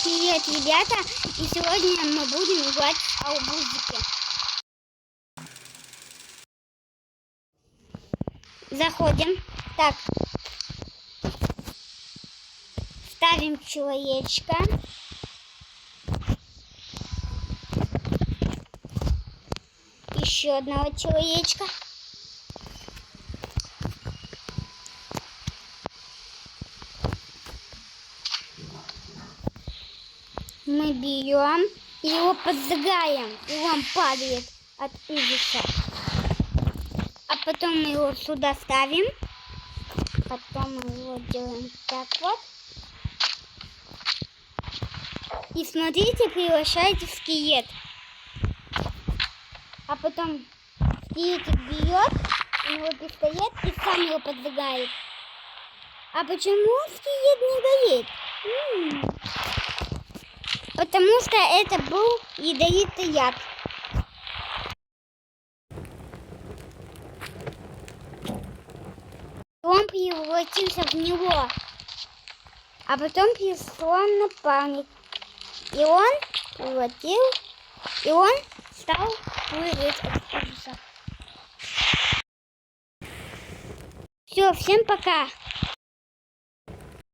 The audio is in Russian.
привет, ребята! И сегодня мы будем играть в арбузики. Заходим. Так. Ставим человечка. Еще одного человечка. Мы берем и его поджигаем, и он падает от ужаса. А потом мы его сюда ставим. Потом мы его делаем так вот. И смотрите, превращается в скелет. А потом скелетик берет, у него пистолет и сам его поджигает. А почему скелет не горит? Потому что это был ядовитый яд. Он превратился в него. А потом пришел напарник. И он превратил, и он стал прыгать от ужаса. Все, всем пока.